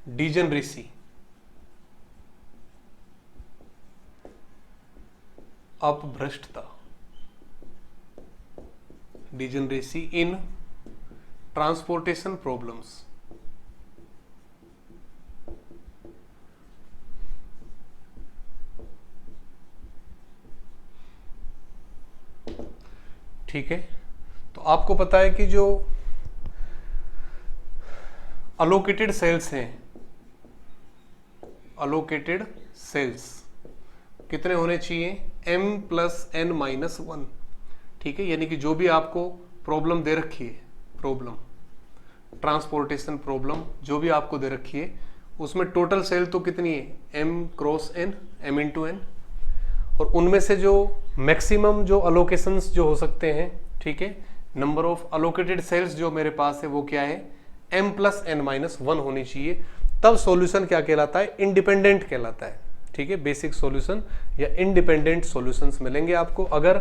Degeneracy, अपभ्रष्टता, degeneracy in transportation problems. ठीक है, तो आपको पता है कि जो अलोकेटेड सेल्स हैं, अलोकेटेड सेल्स कितने होने चाहिए, m+n-1। ठीक है, यानी कि जो भी आपको प्रॉब्लम दे रखी है, प्रॉब्लम ट्रांसपोर्टेशन प्रॉब्लम जो भी आपको दे रखी है, उसमें टोटल सेल तो कितनी है, m×n, m×n, और उनमें से जो मैक्सिमम जो अलोकेशंस जो हो सकते हैं, ठीक है, नंबर ऑफ अलोकेटेड सेल्स जो मेरे पास है वो क्या है, m+n-1 होनी चाहिए। तब सॉल्यूशन क्या कहलाता है, इंडिपेंडेंट कहलाता है। ठीक है, बेसिक सॉल्यूशन या इंडिपेंडेंट सॉल्यूशंस मिलेंगे आपको अगर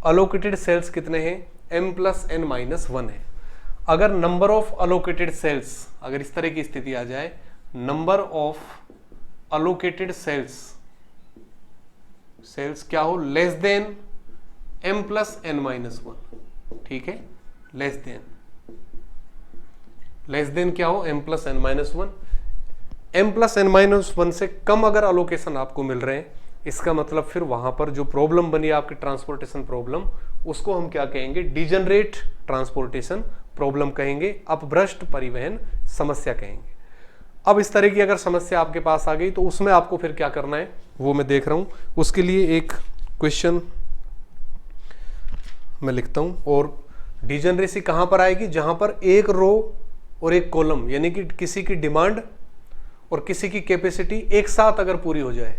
अलोकेटेड सेल्स कितने हैं, m+n-1 है। अगर नंबर ऑफ अलोकेटेड सेल्स, अगर इस तरह की स्थिति आ जाए, नंबर ऑफ अलोकेटेड सेल्स क्या हो, लेस देन m+n-1। ठीक है, लेस देन क्या हो, m+n-1। m+n-1 से कम अगर अलोकेशन आपको मिल रहे हैं, इसका मतलब फिर वहां पर जो प्रॉब्लम बनी आपकी ट्रांसपोर्टेशन प्रॉब्लम, उसको हम क्या कहेंगे, डिजेनरेट ट्रांसपोर्टेशन प्रॉब्लम कहेंगे, अपभ्रष्ट परिवहन समस्या कहेंगे। अब इस तरह की अगर समस्या आपके पास आ गई तो उसमें आपको फिर क्या करना है वो मैं देख रहा हूं। उसके लिए एक क्वेश्चन मैं लिखता हूं। और डिजेनरेसी कहां पर आएगी, जहां पर एक रो और एक कॉलम, यानी कि किसी की डिमांड और किसी की कैपेसिटी एक साथ अगर पूरी हो जाए।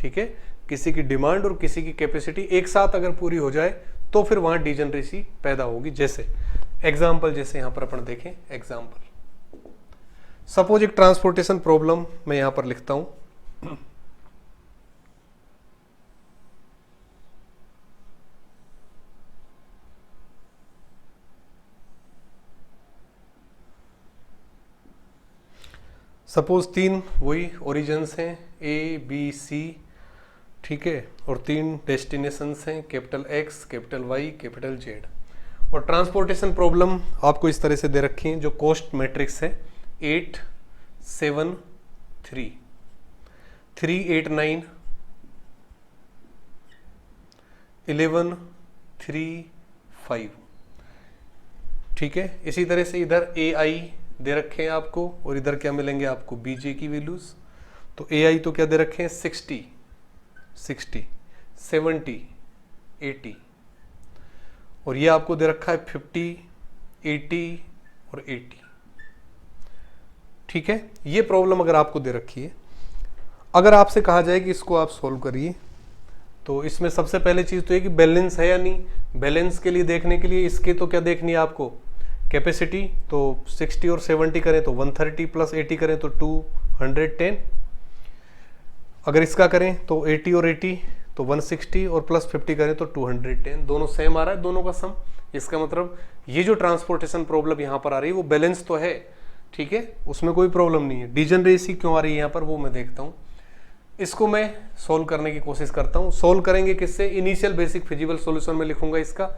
ठीक है, किसी की डिमांड और किसी की कैपेसिटी एक साथ अगर पूरी हो जाए तो फिर वहां डिजेनरेसी पैदा होगी। जैसे एग्जाम्पल, जैसे यहां पर अपन देखें एग्जाम्पल, सपोज एक ट्रांसपोर्टेशन प्रॉब्लम मैं यहां पर लिखता हूं। सपोज 3 वही ओरिजिन्स हैं, ए बी सी, ठीक है, और 3 डेस्टिनेशंस हैं, capital X, capital Y, capital Z। और ट्रांसपोर्टेशन प्रॉब्लम आपको इस तरह से दे रखी है, जो कॉस्ट मैट्रिक्स है 8 7 3 3 8 9 11 3 5। ठीक है, इसी तरह से इधर AI दे रखे हैं आपको, और इधर क्या मिलेंगे आपको, BJ की वैल्यूज। तो AI तो क्या दे रखे हैं, 60 70 80, और ये आपको दे रखा है 50 80 और 80। ठीक है, ये प्रॉब्लम अगर आपको दे रखी है, अगर आपसे कहा जाए कि इसको आप सॉल्व करिए, तो इसमें सबसे पहले चीज तो ये कि बैलेंस है या नहीं। बैलेंस के लिए देखने के लिए इसके तो क्या देखनी है आपको, कैपेसिटी। तो 60 और 70 करें तो 130 प्लस 80 करें तो 210। अगर इसका करें तो 80 और 80 तो 160, और प्लस 50 करें तो 210। दोनों सेम आ रहा है, दोनों का सम। इसका मतलब ये जो ट्रांसपोर्टेशन प्रॉब्लम यहां पर आ रही है वो बैलेंस तो है। ठीक है, उसमें कोई प्रॉब्लम नहीं है। डिजेनरेसी क्यों आ रही है यहां पर वो मैं देखता हूं। इसको मैं सोल्व करने की कोशिश करता हूं। सोल्व करेंगे किससे, इनिशियल बेसिक फिजिबल सॉल्यूशन में लिखूंगा इसका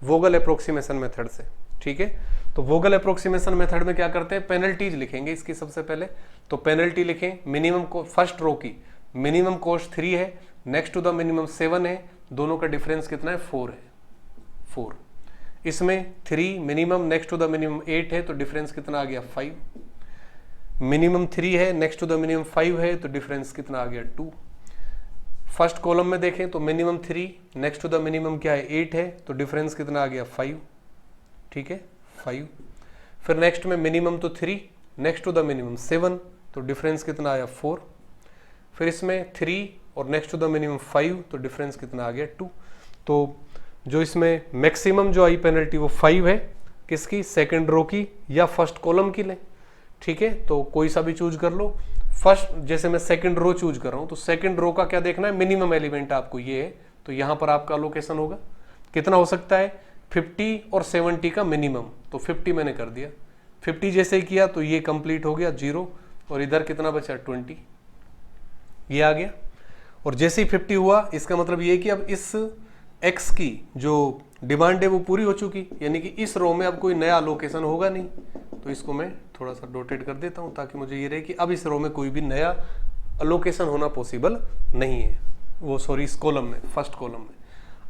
वोगल अप्रोक्सीमेशन मेथड से। ठीक है, तो वोगल अप्रोक्सीमेशन मेथड में क्या करते हैं, पेनल्टीज लिखेंगे इसकी सबसे पहले। तो पेनल्टी लिखें, मिनिमम को फर्स्ट रो की मिनिमम कॉस्ट 3 है, नेक्स्ट टू द मिनिमम 7 है, दोनों का डिफरेंस कितना है, 4 है, 4। इसमें 3 minimum, next to the minimum 8 है, तो डिफरेंस कितना आ गया, 5। मिनिमम 3 है, नेक्स्ट टू द मिनिमम 5 है, तो डिफरेंस कितना आ गया, 2। फर्स्ट कॉलम में देखें तो minimum 3, next to the minimum क्या है, 8 है, तो डिफरेंस कितना आ गया, 5। ठीक है, 5। फिर नेक्स्ट में मिनिमम तो 3, नेक्स्ट टू द मिनिमम 7, तो डिफरेंस कितना आया, 4। फिर इसमें 3 और नेक्स्ट टू द मिनिमम 5, तो डिफरेंस कितना आ गया, 2। तो जो इसमें मैक्सिमम जो आई पेनल्टी वो 5 है, किसकी, सेकंड रो की या फर्स्ट कॉलम की लें। ठीक है, तो कोई सा भी चूज कर लो। फर्स्ट, जैसे मैं सेकंड रो चूज कर रहा हूं, तो सेकंड रो का क्या देखना है, मिनिमम एलिमेंट आपको ये है, तो यहां पर आपका लोकेशन होगा कितना हो सकता है, 50 और 70 का मिनिमम। तो 50 मैंने कर दिया, 50 जैसे ही किया तो ये कंप्लीट हो गया 0, और इधर कितना बचा 20, ये आ गया। और जैसे ही 50 हुआ इसका मतलब ये कि अब इस x की जो डिमांड है वो पूरी हो चुकी, यानी कि इस रो में अब कोई नया अलोकेशन होगा नहीं। तो इसको मैं थोड़ा सा डॉटेड कर देता हूँ ताकि मुझे ये रहे कि अब इस रो में कोई भी नया अलोकेशन होना पॉसिबल नहीं है, वो सॉरी इस कॉलम में, फर्स्ट कॉलम में।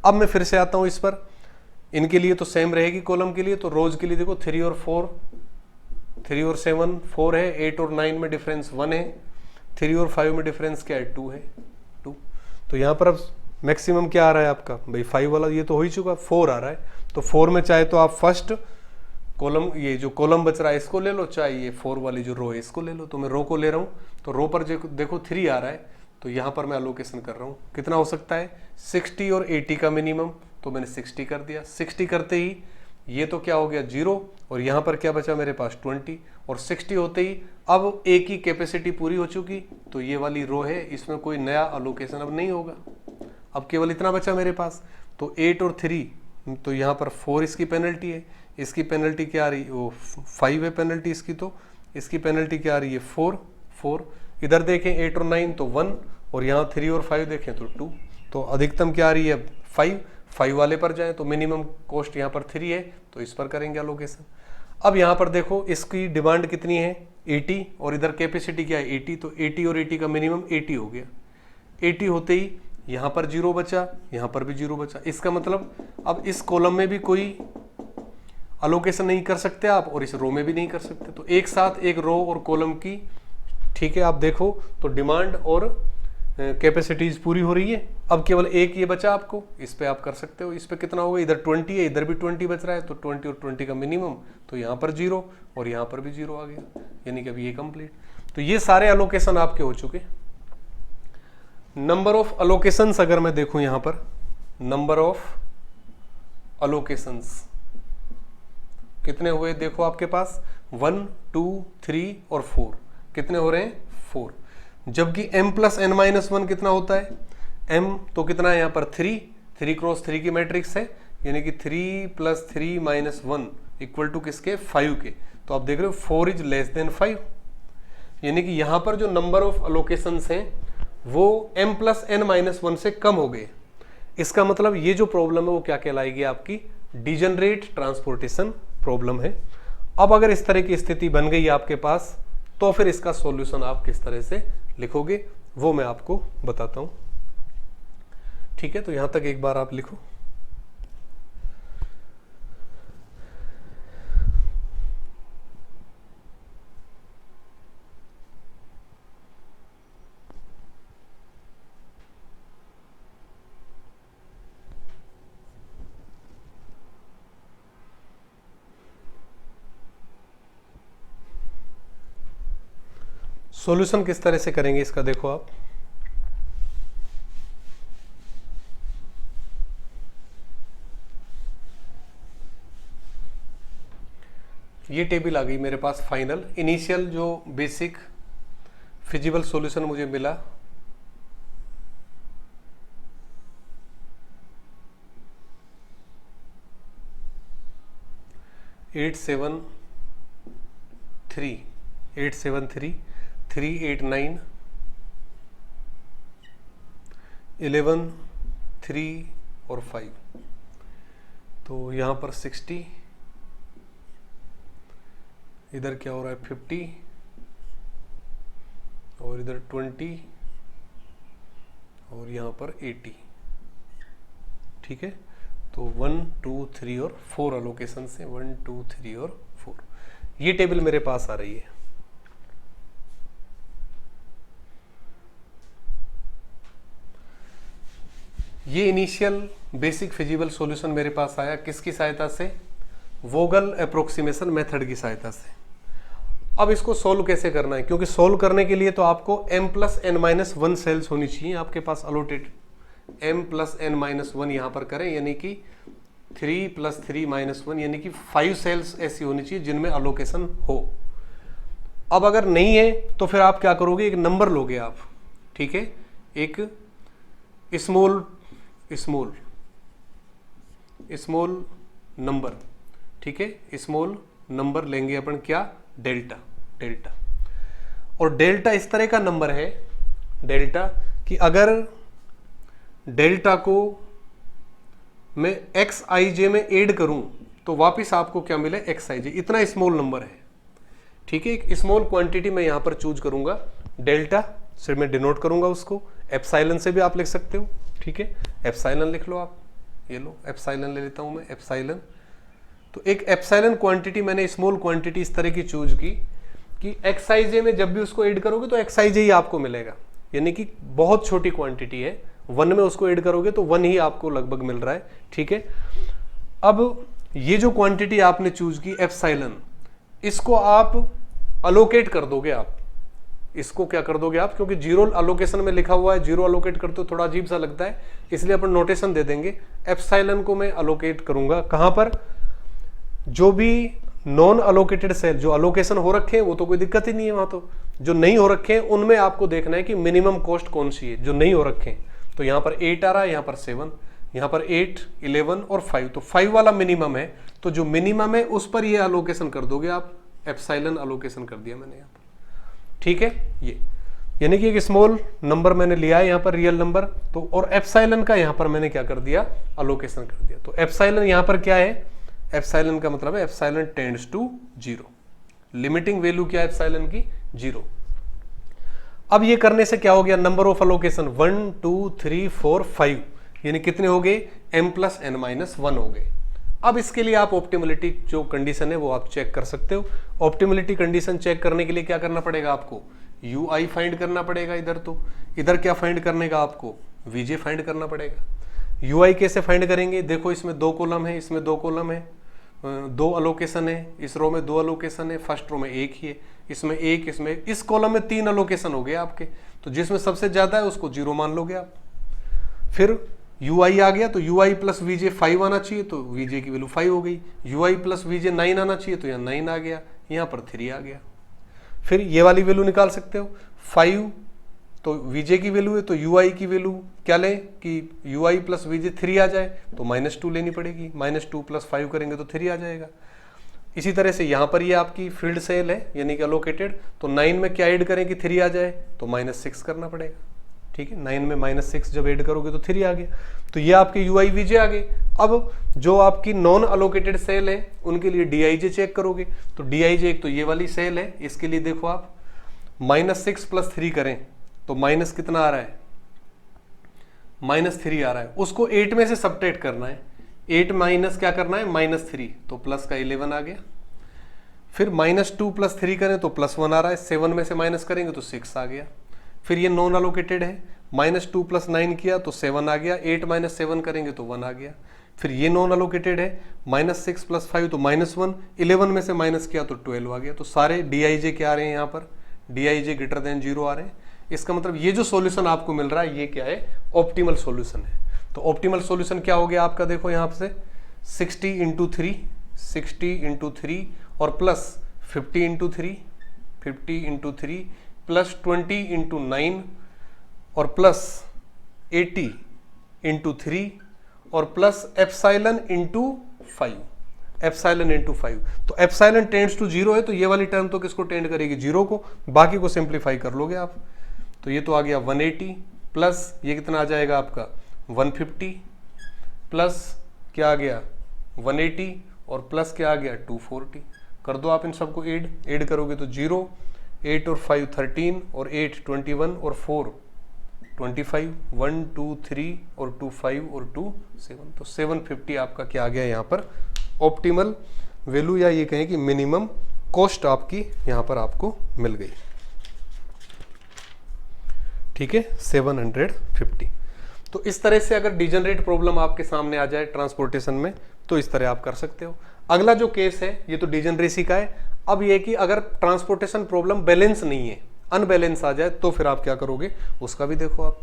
अब मैं फिर से आता हूँ इस पर, इनके लिए तो सेम रहेगी कॉलम के लिए। तो रोज के लिए देखो 3 और 4, 3 और 7 4 है, 8 और 9 में डिफरेंस 1 है, 3 और 5 में डिफरेंस क्या है 2 है, 2। तो यहाँ पर अब मैक्सिमम क्या आ रहा है आपका भाई 5 वाला, ये तो हो ही चुका, 4 आ रहा है। तो 4 में चाहे तो आप फर्स्ट कॉलम, ये जो कॉलम बच रहा है इसको ले लो, चाहे ये 4 वाली जो रो है इसको ले लो। तो मैं रो को ले रहा हूँ, तो रो पर देखो 3 आ रहा है, तो यहाँ पर मैं अलोकेशन कर रहा हूँ। कितना हो सकता है 60 और 80 का मिनिमम, तो मैंने 60 कर दिया। 60 करते ही ये तो क्या हो गया 0, और यहाँ पर क्या बचा मेरे पास 20, और 60 होते ही अब ए की कैपेसिटी पूरी हो चुकी। तो ये वाली रो है, इसमें कोई नया अलोकेशन अब नहीं होगा, अब केवल इतना बचा मेरे पास। तो 8 और 3, तो यहाँ पर 4 इसकी पेनल्टी है, इसकी पेनल्टी क्या आ रही है, वो 5 है पेनल्टी इसकी, तो इसकी पेनल्टी क्या आ रही है 4। इधर देखें 8 और 9 तो 1, और यहाँ 3 और 5 देखें तो 2। तो अधिकतम क्या आ रही है 5 वाले पर जाएं तो मिनिमम कॉस्ट यहाँ पर 3 है, तो इस पर करेंगे अलोकेशन। अब यहाँ पर देखो इसकी डिमांड कितनी है 80, और इधर कैपेसिटी क्या है 80, तो 80 और 80 का मिनिमम 80 हो गया। 80 होते ही यहाँ पर 0 बचा, यहाँ पर भी 0 बचा। इसका मतलब अब इस कॉलम में भी कोई अलोकेशन नहीं कर सकते आप, और इस रो में भी नहीं कर सकते। तो एक साथ एक रो और कॉलम की, ठीक है, आप देखो तो डिमांड और कैपेसिटीज पूरी हो रही है। अब केवल एक ये बचा आपको, इस पे आप कर सकते हो। इस पे कितना होगा, इधर 20 है, इधर भी 20 बच रहा है, तो 20 और 20 का मिनिमम, तो यहाँ पर 0 और यहाँ पर भी 0 आ गया, यानी कि अभी ये कंप्लीट। तो ये सारे अलोकेशन आपके हो चुके। नंबर ऑफ अलोकेशंस अगर मैं देखूं यहाँ पर, नंबर ऑफ अलोकेशंस कितने हुए देखो आपके पास 1 2 3 और 4, कितने हो रहे हैं 4। जबकि m प्लस n माइनस 1 कितना होता है, m तो कितना है यहाँ पर 3 क्रॉस 3 की मैट्रिक्स है, यानी कि 3 प्लस 3 माइनस 1 इक्वल टू किसके 5 के। तो आप देख रहे हो 4 इज लेस देन 5, यानी कि यहाँ पर जो नंबर ऑफ अलोकेशंस हैं वो m प्लस n माइनस 1 से कम हो गए। इसका मतलब ये जो प्रॉब्लम है वो क्या कहलाएगी, आपकी डिजनरेट ट्रांसपोर्टेशन प्रॉब्लम है। अब अगर इस तरह की स्थिति बन गई आपके पास, तो फिर इसका सॉल्यूशन आप किस तरह से लिखोगे वो मैं आपको बताता हूं। ठीक है, तो यहां तक एक बार आप लिखो। सॉल्यूशन किस तरह से करेंगे इसका देखो आप, ये टेबल आ गई मेरे पास फाइनल। इनिशियल जो बेसिक फिजिबल सॉल्यूशन मुझे मिला, एट सेवन थ्री 3 8 9 11 3 और 5, तो यहाँ पर 60, इधर क्या हो रहा है 50, और इधर 20, और यहाँ पर 80। ठीक है, तो 1 2 3 और 4 अलोकेशन से 1 2 3 और 4 ये टेबल मेरे पास आ रही है। ये इनिशियल बेसिक फिजिबल सॉल्यूशन मेरे पास आया किसकी सहायता से, वोगल अप्रोक्सीमेशन मेथड की सहायता से। अब इसको सोल्व कैसे करना है, क्योंकि सोल्व करने के लिए तो आपको m plus n minus 1 cells होनी चाहिए आपके पास allotted. m plus n minus 1 यहाँ पर करें, यानी कि 3 प्लस 3 माइनस 1, यानी कि 5 सेल्स ऐसी होनी चाहिए जिनमें अलोकेशन हो। अब अगर नहीं है तो फिर आप क्या करोगे, एक नंबर लोगे आप, ठीक है, एक स्मॉल नंबर, ठीक है, स्मॉल नंबर लेंगे अपन क्या, डेल्टा। और डेल्टा इस तरह का नंबर है डेल्टा कि अगर डेल्टा को मैं एक्स आई जे में ऐड करूं तो वापस आपको क्या मिले एक्स आई जे, इतना स्मॉल नंबर है। ठीक है, एक स्मॉल क्वांटिटी मैं यहां पर चूज करूंगा, डेल्टा से मैं डिनोट करूंगा उसको, एप्साइलन से भी आप लिख सकते हो। ठीक है, एप्साइलन लिख लो आप, ये लो एप्साइलन ले लेता हूं मैं, एप्साइलन। तो एक एप्साइलन क्वांटिटी मैंने स्मॉल क्वांटिटी इस तरह की चूज की कि एक्स आई जे में जब भी उसको ऐड करोगे तो एक्स आई जे ही आपको मिलेगा, यानी कि बहुत छोटी क्वांटिटी है, वन में उसको ऐड करोगे तो वन ही आपको लगभग मिल रहा है। ठीक है, अब ये जो क्वांटिटी आपने चूज की एप्साइलन, इसको आप अलोकेट कर दोगे, आप इसको क्या कर दोगे आप, क्योंकि जीरो अलोकेशन में लिखा हुआ है, जीरो अलोकेट करते हो थोड़ा अजीब सा लगता है, इसलिए अपन नोटेशन दे देंगे। एप्साइलन को मैं अलोकेट करूंगा कहां पर, जो भी नॉन अलोकेटेड सेल, जो अलोकेशन हो रखे हैं वो तो कोई दिक्कत ही नहीं है वहां, तो जो नहीं हो रखे हैं उनमें आपको देखना है कि मिनिमम कॉस्ट कौन सी है, जो नहीं हो रखे हैं। तो यहां पर 8 आ रहा है, यहां पर 7, यहां पर 8, 11 और 5, तो 5 वाला मिनिमम है, तो जो मिनिमम है उस पर ये अलोकेशन कर दोगे आप, एप्साइलन अलोकेशन कर दिया मैंने यहां पर। ठीक है, ये यानी कि एक स्मॉल नंबर मैंने लिया है यहां पर, रियल नंबर, तो और एप्साइलन का यहां पर मैंने क्या कर दिया, अलोकेशन कर दिया। तो एप्साइलन यहां पर क्या है, एप्साइलन का मतलब है epsilon tends to 0, limiting value क्या है एप्साइलन की, 0। अब ये करने से क्या हो गया, नंबर ऑफ अलोकेशन 1 2 3 4 5, यानी कितने हो गए, m प्लस n माइनस 1 हो गए। अब इसके लिए आप ऑप्टिमलिटी जो कंडीशन है वो आप चेक कर सकते हो। ऑप्टिमलिटी कंडीशन चेक करने के लिए क्या करना पड़ेगा आपको, ui फाइंड करना पड़ेगा इधर, तो इधर क्या फाइंड करने का आपको, vj फाइंड करना पड़ेगा। ui कैसे फाइंड करेंगे, देखो इसमें 2 कॉलम है, इसमें 2 कॉलम है, 2 अलोकेशन है, इस रो में 2 अलोकेशन है, फर्स्ट रो में 1 ही है, इसमें 1, इसमें इस कॉलम में 3 अलोकेशन हो गए आपके, तो जिसमें सबसे ज्यादा है उसको 0 मान लोगे आप। फिर ui आ गया तो ui प्लस वीजे 5 आना चाहिए, तो वीजे की वैल्यू 5 हो गई। ui प्लस वीजे 9 आना चाहिए, तो यहाँ 9 आ गया, यहाँ पर 3 आ गया। फिर ये वाली वैल्यू निकाल सकते हो, 5 तो वीजे की वैल्यू है, तो ui की वैल्यू क्या लें कि ui प्लस वीजे 3 आ जाए, तो -2 लेनी पड़ेगी, -2 प्लस 5 करेंगे तो 3 आ जाएगा। इसी तरह से यहाँ पर ये आपकी फील्ड सेल है, यानी कि अलोकेटेड, तो 9 में क्या ऐड करें कि 3 आ जाए, तो -6 करना पड़ेगा। ठीक है, 9 में -6 जब ऐड करोगे तो 3 आ गया, तो ये आपके ui vj आ गए। अब जो आपकी नॉन अलोकेटेड सेल है उनके लिए dij चेक करोगे, तो dij एक तो ये वाली सेल है, इसके लिए देखो आप -6 प्लस 3 करें तो माइनस कितना आ रहा है, -3 आ रहा है, उसको 8 में से सबट्रैक्ट करना है, 8 माइनस क्या करना है, -3, तो प्लस का 11 आ गया। फिर -2 प्लस 3 करें तो +1 आ रहा है, 7 में से माइनस करेंगे तो 6 आ गया। फिर ये नॉन अलोकेटेड है, -2 प्लस 9 किया तो 7 आ गया, 8 माइनस 7 करेंगे तो 1 आ गया। फिर ये नॉन अलोकेटेड है, -6 प्लस 5 तो -1, 11 में से माइनस किया तो 12 आ गया। तो सारे dij क्या आ रहे हैं यहाँ पर, dij ग्रेटर देन 0 आ रहे हैं। इसका मतलब ये जो सॉल्यूशन आपको मिल रहा है ये क्या है, ऑप्टिमल सॉल्यूशन है। तो ऑप्टिमल सॉल्यूशन क्या हो गया आपका, देखो यहाँ से 60 इंटू 3 और प्लस 50 इंटू 3 प्लस 20 इंटू 9 और प्लस 80 इंटू 3 और plus epsilon into 5, epsilon into 5। तो एप्साइलन टेंड्स टू 0 है, तो ये वाली टर्म तो किसको टेंड करेगी, 0 को, बाकी को सिंप्लीफाई कर लोगे आप। तो ये तो आ गया 180 प्लस ये कितना आ जाएगा आपका 150 प्लस क्या आ गया 180 और प्लस क्या आ गया 240। कर दो आप इन सबको ऐड करोगे तो 0, 8 और 5 13 और 8 21 और 4 25, 1 2 3 और 2 5 और 2 7, तो 750 आपका क्या आ गया यहाँ पर ऑप्टिमल वैल्यू, या ये कहें कि मिनिमम कॉस्ट आपकी यहाँ पर आपको मिल गई। ठीक है, 750। तो इस तरह से अगर डिजनरेट प्रॉब्लम आपके सामने आ जाए ट्रांसपोर्टेशन में तो इस तरह आप कर सकते हो। अगला जो केस है ये तो डिजनरेसी का है। अब ये कि अगर ट्रांसपोर्टेशन प्रॉब्लम बैलेंस नहीं है, अनबैलेंस आ जाए, तो फिर आप क्या करोगे उसका भी देखो आप।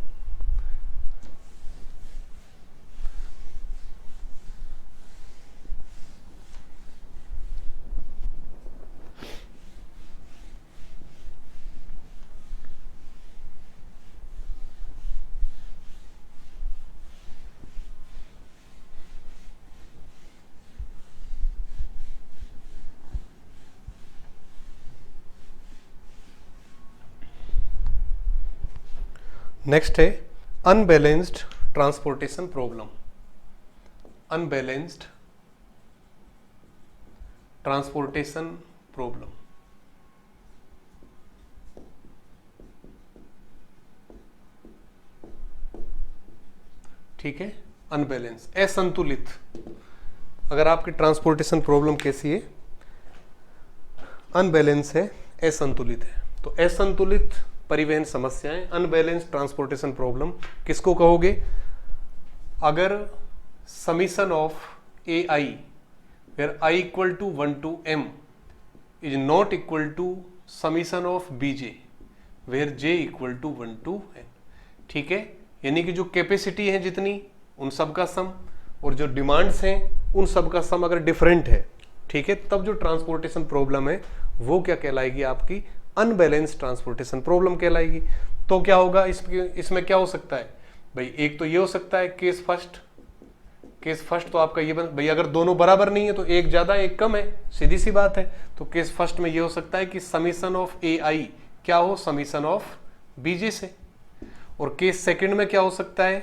नेक्स्ट है unbalanced transportation problem. Unbalanced transportation problem, ठीक है। अनबैलेंस, असंतुलित। अगर आपकी ट्रांसपोर्टेशन प्रॉब्लम कैसी है, अनबैलेंस है, असंतुलित है, तो असंतुलित परिवहन समस्याएं, अनबैलेंस ट्रांसपोर्टेशन प्रॉब्लम किसको कहोगे? अगर summation of A I where I equal to 1 to m is not equal to summation of B J where J equal to 1 to n, ठीक है। यानी कि जो कैपेसिटी है जितनी, उन सब का सम, और जो डिमांड्स हैं उन सब का सम अगर डिफरेंट है, ठीक है, तब जो ट्रांसपोर्टेशन प्रॉब्लम है वो क्या कहलाएगी? आपकी अनबैलेंस ट्रांसपोर्टेशन प्रॉब्लम कहलाएगी। तो क्या होगा इसमें क्या हो सकता है भाई? एक तो ये हो सकता है केस फर्स्ट तो आपका ये भाई अगर दोनों बराबर नहीं है तो एक ज्यादा एक कम है, सीधी सी बात है। तो केस फर्स्ट में ये हो सकता है कि समीशन ऑफ ए आई क्या हो? समीशन ऑफ बीजे से। और केस सेकंड में क्या हो सकता है?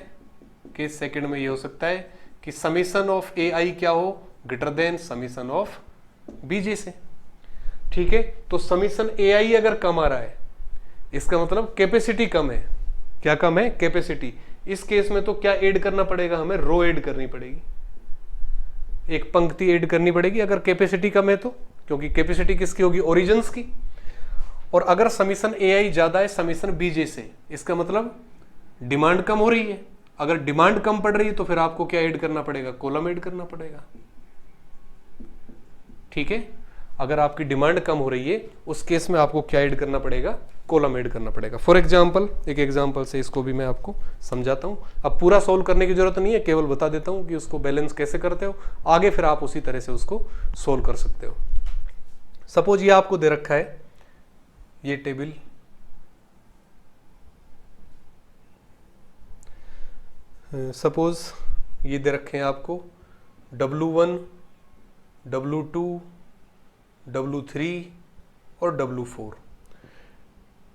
केस सेकंड में ये हो सकता है कि समीशन ऑफ ए आई क्या हो? ग्रेटर देन समीशन ऑफ बीजे से, ठीक है। तो समीशन ए आई अगर कम आ रहा है, इसका मतलब कैपेसिटी कम है। क्या कम है? कैपेसिटी। इस केस में तो क्या ऐड करना पड़ेगा हमें? रो ऐड करनी पड़ेगी, एक पंक्ति ऐड करनी पड़ेगी अगर कैपेसिटी कम है तो, क्योंकि कैपेसिटी किसकी होगी? ओरिजिन्स की। और अगर समीशन ए आई ज्यादा है समीशन बीजे से, इसका मतलब डिमांड कम हो रही है। अगर डिमांड कम पड़ रही है तो फिर आपको क्या ऐड करना पड़ेगा? कॉलम ऐड करना पड़ेगा, ठीक है। अगर आपकी डिमांड कम हो रही है उस केस में आपको क्या ऐड करना पड़ेगा? कॉलम ऐड करना पड़ेगा। फॉर एग्जांपल, एक एग्जांपल से इसको भी मैं आपको समझाता हूं। अब पूरा सोल्व करने की जरूरत नहीं है, केवल बता देता हूं कि उसको बैलेंस कैसे करते हो, आगे फिर आप उसी तरह से उसको सोल्व कर सकते हो। सपोज ये आपको दे रखा है, ये टेबल, सपोज ये दे रखे हैं आपको W1, W2, W3 और W4,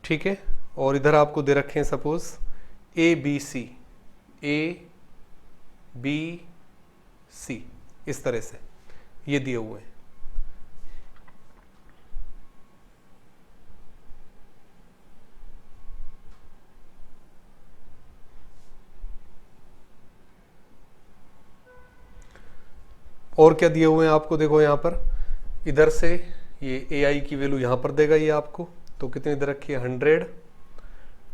ठीक है। और इधर आपको दे रखे हैं सपोज ABC, इस तरह से ये दिए हुए हैं। और क्या दिए हुए हैं आपको? देखो यहाँ पर इधर से ये ए आई की वैल्यू यहाँ पर देगा ये आपको, तो कितनी इधर रखी है? 100,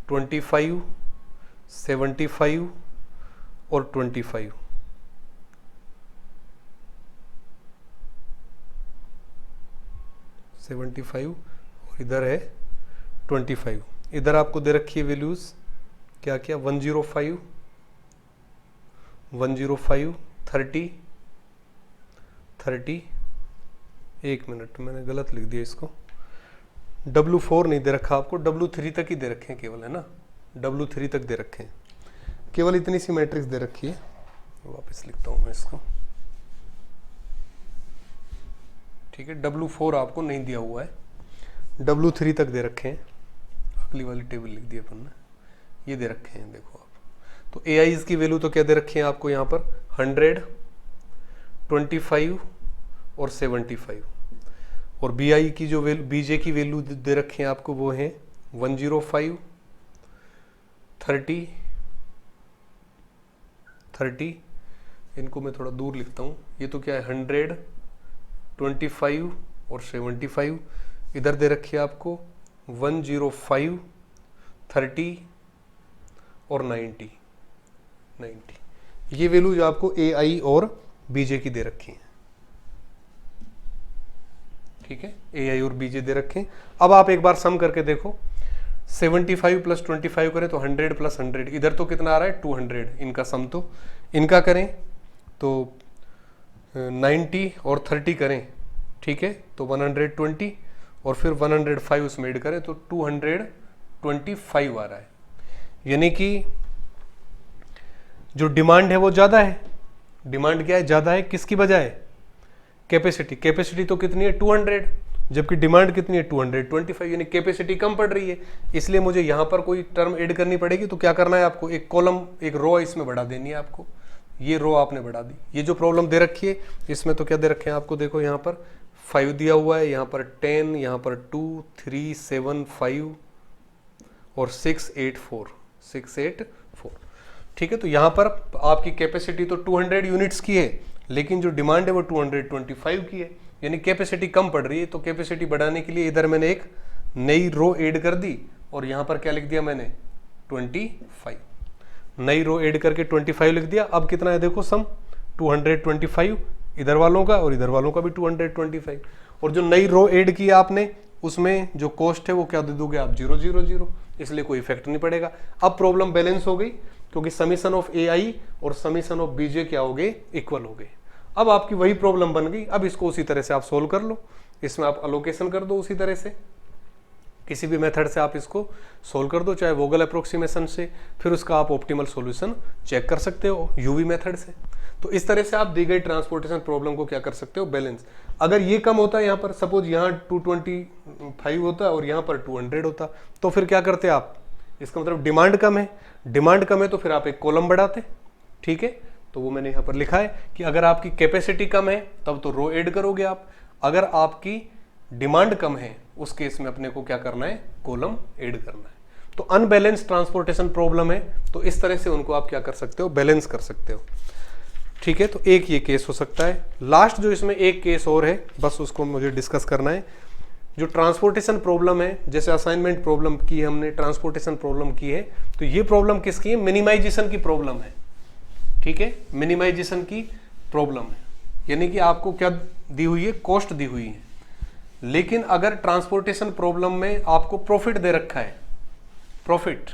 25, 75 और 25, 75 और इधर है 25। इधर आपको दे रखी है वैल्यूज, क्या क्या? 105, 105, 30, 30, एक मिनट मैंने गलत लिख दिया इसको, W4 नहीं दे रखा आपको, W3 तक ही दे रखे हैं केवल, है ना, W3 तक दे रखे हैं, केवल इतनी सी मैट्रिक्स दे रखी है। वापस लिखता हूं मैं इसको, ठीक है। W4 आपको नहीं दिया हुआ है, W3 तक दे रखे हैं। अगली वाली टेबल लिख दी अपन ने, ये दे रखे हैं, देखो आप। तो ए आई की वैल्यू तो क्या दे रखी है आपको यहाँ पर? 100, 25 और 75। और बी आई की जो बीजे की वैल्यू दे रखे हैं आपको वो है 105, 30, 30। इनको मैं थोड़ा दूर लिखता हूँ, ये तो क्या है? 100, 25 और 75। इधर दे रखी है आपको 105, 30 और 90। ये वैल्यू जो आपको ए आई और बीजे की दे रखी है, ठीक है। ए आई और बीजे दे रखे हैं। अब आप एक बार सम करके देखो, 75 प्लस 25 करें तो 100 प्लस 100, इधर तो कितना आ रहा है? 200। इनका सम तो इनका करें तो 90 और 30 करें, ठीक है, तो 120 और फिर 105 उसमें ऐड करें तो 225 आ रहा है। यानी कि जो डिमांड है वो ज़्यादा है। डिमांड क्या है? ज़्यादा है, किसकी बजाय? कैपेसिटी। कैपेसिटी तो कितनी है? 200। जबकि डिमांड कितनी है 225, यानी कैपेसिटी कम पड़ रही है, इसलिए मुझे यहाँ पर कोई टर्म ऐड करनी पड़ेगी। तो क्या करना है आपको, एक कॉलम एक रो इसमें बढ़ा देनी है आपको, ये रो आपने बढ़ा दी। ये जो प्रॉब्लम दे रखी है इसमें तो क्या दे रखे हैं आपको, देखो यहाँ पर 5 दिया हुआ है, यहाँ पर 10, यहाँ पर 2, 3, 7, 5 और 6, 8, 4। ठीक है, तो यहाँ पर आपकी कैपेसिटी तो 200 यूनिट्स की है, लेकिन जो डिमांड है वो 225 की है, यानी कैपेसिटी कम पड़ रही है। तो कैपेसिटी बढ़ाने के लिए इधर मैंने एक नई रो ऐड कर दी और यहाँ पर क्या लिख दिया मैंने 25, नई रो ऐड करके 25 लिख दिया। अब कितना है देखो सम 225 इधर वालों का और इधर वालों का भी 225, और जो नई रो ऐड की आपने उसमें जो कॉस्ट है वो क्या दे दोगे आप 0, 0, 0, इसलिए कोई इफेक्ट नहीं पड़ेगा। अब प्रॉब्लम बैलेंस हो गई क्योंकि समीशन ऑफ AI और समीशन ऑफ BJ क्या हो गए, इक्वल हो गए। अब आपकी वही प्रॉब्लम बन गई, अब इसको उसी तरह से आप सोल्व कर लो, इसमें आप अलोकेशन कर दो उसी तरह से, किसी भी मेथड से आप इसको सोल्व कर दो, चाहे वोगल अप्रोक्सीमेशन से, फिर उसका आप ऑप्टिमल सॉल्यूशन चेक कर सकते हो UV मेथड से। तो इस तरह से आप दी गई ट्रांसपोर्टेशन प्रॉब्लम को क्या कर सकते हो, बैलेंस। अगर ये कम होता है यहाँ पर, सपोज यहाँ 225 होता और यहाँ पर 200 होता, तो फिर क्या करते आप, इसका मतलब डिमांड कम है, डिमांड कम है तो फिर आप एक कॉलम बढ़ाते। ठीक है, तो वो मैंने यहाँ पर लिखा है कि अगर आपकी कैपेसिटी कम है तब तो रो ऐड करोगे आप, अगर आपकी डिमांड कम है उस केस में अपने को क्या करना है, कॉलम ऐड करना है। तो अनबैलेंस ट्रांसपोर्टेशन प्रॉब्लम है, तो इस तरह से उनको आप क्या कर सकते हो, बैलेंस कर सकते हो। ठीक है, तो एक ये केस हो सकता है। लास्ट जो इसमें एक केस और है, बस उसको मुझे डिस्कस करना है। जो ट्रांसपोर्टेशन प्रॉब्लम है, जैसे असाइनमेंट प्रॉब्लम की हमने, ट्रांसपोर्टेशन प्रॉब्लम की है, तो ये प्रॉब्लम किसकी है, मिनिमाइजेशन की प्रॉब्लम है। ठीक है, मिनिमाइजेशन की प्रॉब्लम है, यानी कि आपको क्या दी हुई है, कॉस्ट दी हुई है, लेकिन अगर ट्रांसपोर्टेशन प्रॉब्लम में आपको प्रॉफिट दे रखा है, प्रॉफिट।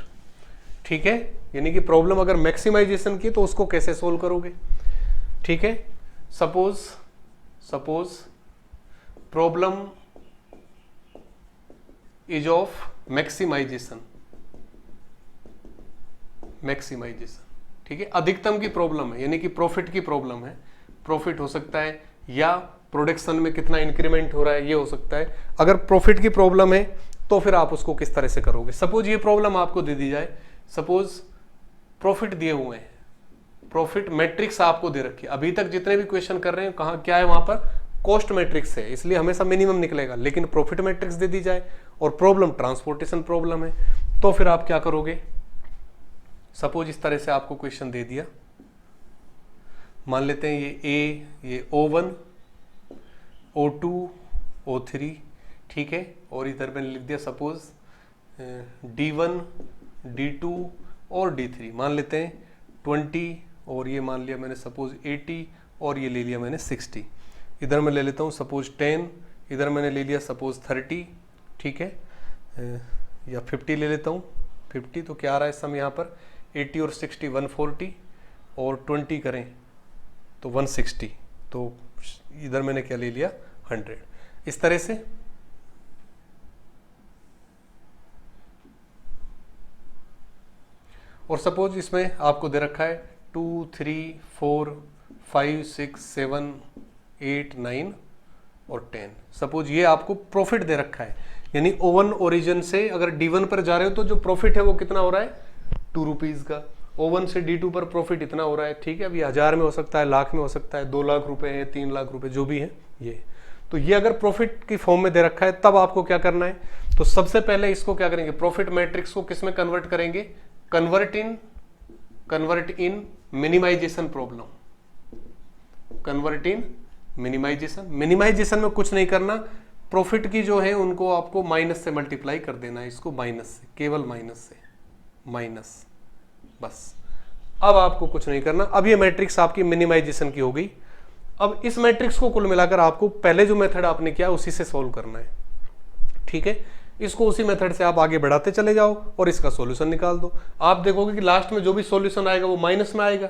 ठीक है, यानी कि प्रॉब्लम अगर मैक्सिमाइजेशन की तो उसको कैसे सोल्व करोगे। ठीक है, suppose problem is of maximization, ठीक है, अधिकतम की प्रॉब्लम है, यानी कि प्रॉफिट की प्रॉब्लम है। प्रॉफिट हो सकता है या प्रोडक्शन में कितना इंक्रीमेंट हो रहा है, ये हो सकता है। अगर प्रॉफिट की प्रॉब्लम है तो फिर आप उसको किस तरह से करोगे। सपोज ये प्रॉब्लम आपको दे दी जाए, सपोज प्रॉफिट दिए हुए हैं, प्रॉफिट मैट्रिक्स आपको दे रखी है। अभी तक जितने भी क्वेश्चन कर रहे हैं कहाँ क्या है, वहां पर कॉस्ट मैट्रिक्स है, इसलिए हमेशा मिनिमम निकलेगा, लेकिन प्रॉफिट मैट्रिक्स दे दी जाए और प्रॉब्लम ट्रांसपोर्टेशन प्रॉब्लम है, तो फिर आप क्या करोगे। सपोज इस तरह से आपको क्वेश्चन दे दिया, मान लेते हैं ये A, ये O1, O2, O3, ठीक है, और इधर मैंने लिख दिया सपोज D1, D2 और D3, मान लेते हैं 20, और ये मान लिया मैंने सपोज 80, और ये ले लिया मैंने 60। इधर मैं ले लेता हूँ सपोज 10, इधर मैंने ले लिया सपोज 30, ठीक है, या 50 ले लेता हूँ 50। तो क्या आ रहा है सम यहाँ पर 80 और 60 140, और 20 करें तो 160, तो इधर मैंने क्या ले लिया 100। इस तरह से और सपोज इसमें आपको दे रखा है 2, 3, 4, 5, 6, 7, 8, 9 और 10। सपोज ये आपको प्रॉफिट दे रखा है, यानी ओवन ओरिजिन से अगर D1 पर जा रहे हो तो जो प्रॉफिट है वो कितना हो रहा है 2 रुपीज का। O1 से D2 पर प्रॉफिट इतना हो रहा है, ठीक है। अभी 1000 में हो सकता है, लाख में हो सकता है, 2 लाख रुपए है, 3 लाख रुपए, जो भी है ये। तो ये अगर प्रॉफिट की फॉर्म में दे रखा है तब आपको क्या करना है, तो सबसे पहले इसको क्या करेंगे, प्रॉफिट मैट्रिक्स को किस में कन्वर्ट करेंगे, convert in minimization problem, convert in minimization. Minimization में कुछ नहीं करना, प्रॉफिट की जो है उनको आपको माइनस से मल्टीप्लाई कर देना है, इसको माइनस से, केवल माइनस से, माइनस, बस। अब आपको कुछ नहीं करना। अब ये मैट्रिक्स आपकी मिनिमाइजेशन की हो गई। अब इस मैट्रिक्स को कुल मिलाकर आपको पहले जो मेथड आपने किया उसी से सॉल्व करना है, ठीक है। इसको उसी मेथड से आप आगे बढ़ाते चले जाओ और इसका सॉल्यूशन निकाल दो। आप देखोगे कि लास्ट में जो भी सॉल्यूशन आएगा वो माइनस में आएगा,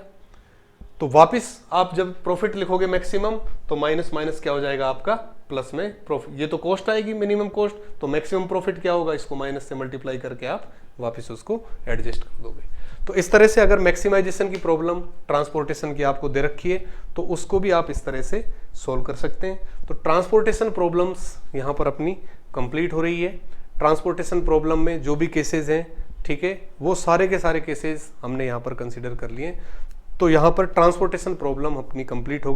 तो वापस आप जब प्रॉफिट लिखोगे मैक्सिमम तो माइनस माइनस क्या हो जाएगा आपका प्लस में प्रॉफिट। ये तो कॉस्ट आएगी मिनिमम कॉस्ट, तो मैक्सिमम प्रॉफिट क्या होगा, इसको माइनस से मल्टीप्लाई करके आप वापस उसको एडजस्ट कर दोगे। तो इस तरह से अगर मैक्सिमाइजेशन की प्रॉब्लम ट्रांसपोर्टेशन की आपको दे रखी है तो उसको भी आप इस तरह से सॉल्व कर सकते हैं। तो ट्रांसपोर्टेशन प्रॉब्लम्स यहाँ पर अपनी कंप्लीट हो रही है। ट्रांसपोर्टेशन प्रॉब्लम में जो भी केसेस हैं, ठीक है, वो सारे के सारे केसेस हमने यहाँ पर कंसिडर कर लिए। तो यहाँ पर ट्रांसपोर्टेशन प्रॉब्लम अपनी कंप्लीट हो